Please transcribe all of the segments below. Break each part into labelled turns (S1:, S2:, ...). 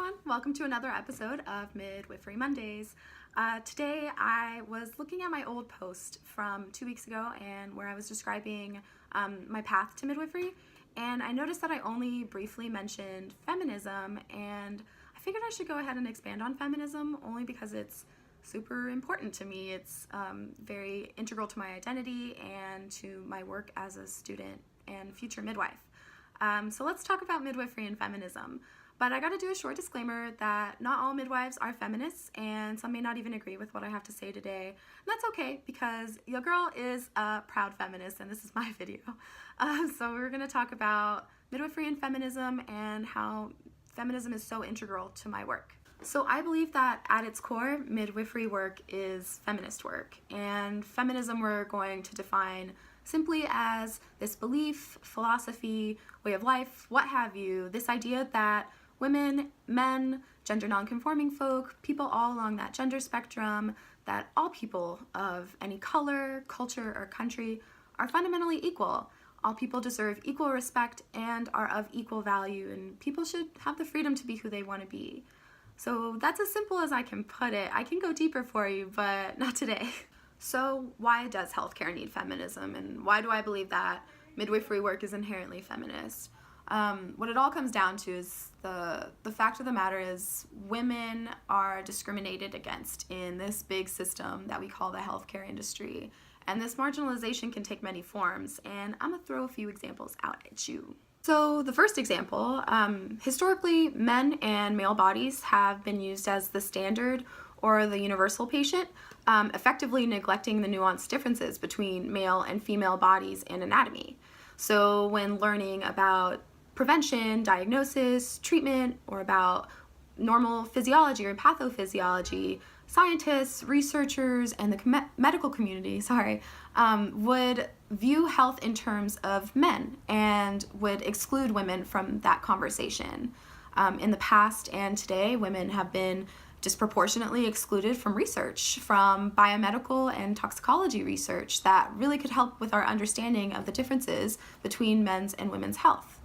S1: everyone, welcome to another episode of Midwifery Mondays. Today I was looking at my old post from 2 weeks ago and where I was describing my path to midwifery, and I noticed that I only briefly mentioned feminism, and I figured I should go ahead and expand on feminism only because it's super important to me. It's very integral to my identity and to my work as a student and future midwife. So let's talk about midwifery and feminism. But I gotta do a short disclaimer that not all midwives are feminists, and some may not even agree with what I have to say today. And that's okay, because your girl is a proud feminist, and this is my video. So we're gonna talk about midwifery and feminism and how feminism is so integral to my work. So I believe that at its core, midwifery work is feminist work, and feminism we're going to define simply as this belief, philosophy, way of life, what have you, this idea that women, men, gender nonconforming folk, people all along that gender spectrum, that all people of any color, culture, or country are fundamentally equal. All people deserve equal respect and are of equal value, and people should have the freedom to be who they want to be. So that's as simple as I can put it. I can go deeper for you, but not today. So why does healthcare need feminism, and why do I believe that midwifery work is inherently feminist? What it all comes down to is the fact of the matter is women are discriminated against in this big system that we call the healthcare industry. And this marginalization can take many forms, and I'm gonna throw a few examples out at you. So the first example, historically men and male bodies have been used as the standard or the universal patient, effectively neglecting the nuanced differences between male and female bodies and anatomy. So when learning about prevention, diagnosis, treatment, or about normal physiology or pathophysiology, scientists, researchers, and the medical community, would view health in terms of men and would exclude women from that conversation. In the past and today, women have been disproportionately excluded from research, from biomedical and toxicology research that really could help with our understanding of the differences between men's and women's health.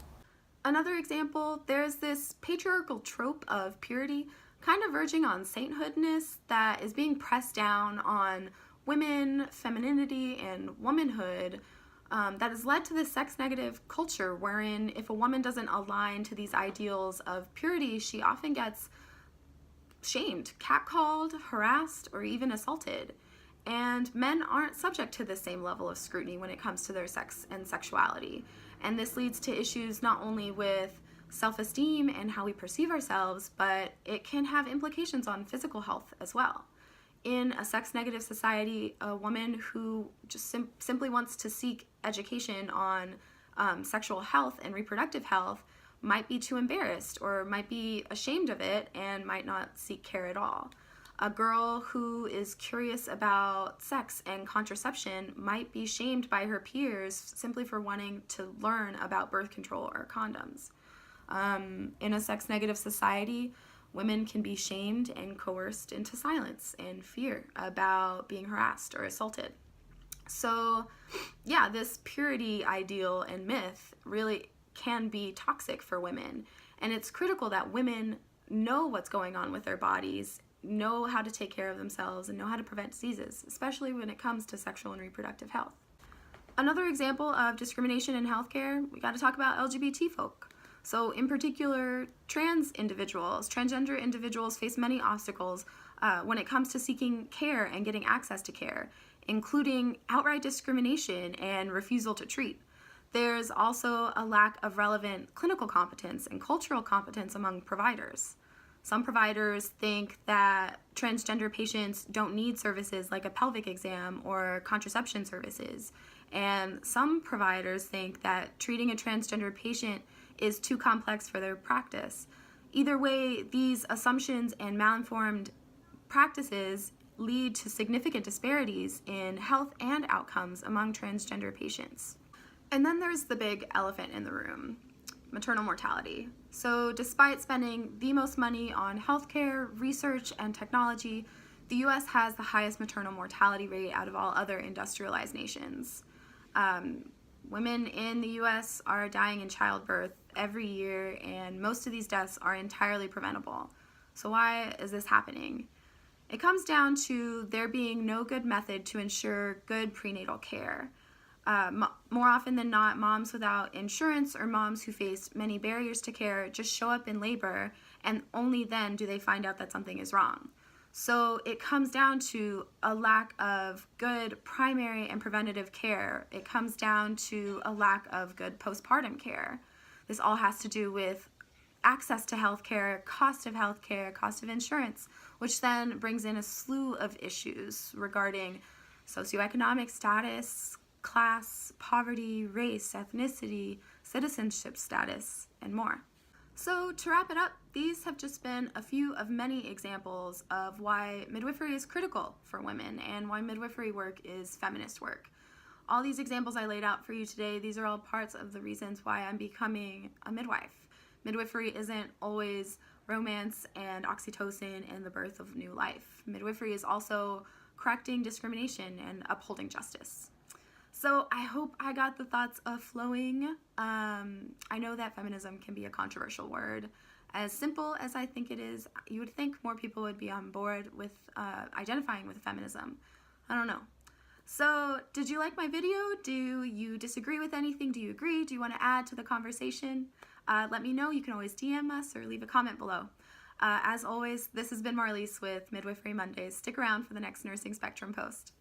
S1: Another example, there's this patriarchal trope of purity, kind of verging on sainthoodness, that is being pressed down on women, femininity, and womanhood, that has led to this sex-negative culture wherein if a woman doesn't align to these ideals of purity, she often gets shamed, catcalled, harassed, or even assaulted. And men aren't subject to the same level of scrutiny when it comes to their sex and sexuality. And this leads to issues not only with self-esteem and how we perceive ourselves, but it can have implications on physical health as well. In a sex-negative society, a woman who just simply wants to seek education on sexual health and reproductive health might be too embarrassed or might be ashamed of it and might not seek care at all. A girl who is curious about sex and contraception might be shamed by her peers simply for wanting to learn about birth control or condoms. In a sex-negative society, women can be shamed and coerced into silence and fear about being harassed or assaulted. So yeah, this purity ideal and myth really can be toxic for women, and it's critical that women know what's going on with their bodies, know how to take care of themselves, and know how to prevent diseases, especially when it comes to sexual and reproductive health. Another example of discrimination in healthcare, we got to talk about LGBT folk. So in particular, transgender individuals face many obstacles when it comes to seeking care and getting access to care, including outright discrimination and refusal to treat. There's also a lack of relevant clinical competence and cultural competence among providers. Some providers think that transgender patients don't need services like a pelvic exam or contraception services, and some providers think that treating a transgender patient is too complex for their practice. Either way, these assumptions and malinformed practices lead to significant disparities in health and outcomes among transgender patients. And then there's the big elephant in the room, maternal mortality. So despite spending the most money on healthcare, research, and technology, the US has the highest maternal mortality rate out of all other industrialized nations. Women in the US are dying in childbirth every year, and most of these deaths are entirely preventable. So why is this happening? It comes down to there being no good method to ensure good prenatal care. More often than not, moms without insurance or moms who face many barriers to care just show up in labor, and only then do they find out that something is wrong. So it comes down to a lack of good primary and preventative care. It comes down to a lack of good postpartum care. This all has to do with access to healthcare, cost of insurance, which then brings in a slew of issues regarding socioeconomic status, class, poverty, race, ethnicity, citizenship status, and more. So to wrap it up, these have just been a few of many examples of why midwifery is critical for women and why midwifery work is feminist work. All these examples I laid out for you today, these are all parts of the reasons why I'm becoming a midwife. Midwifery isn't always romance and oxytocin and the birth of new life. Midwifery is also correcting discrimination and upholding justice. So I hope I got the thoughts flowing. I know that feminism can be a controversial word. As simple as I think it is, you would think more people would be on board with identifying with feminism. I don't know. So did you like my video? Do you disagree with anything? Do you agree? Do you want to add to the conversation? Let me know. You can always DM us or leave a comment below. As always, this has been Marlise with Midwifery Mondays. Stick around for the next Nursing Spectrum post.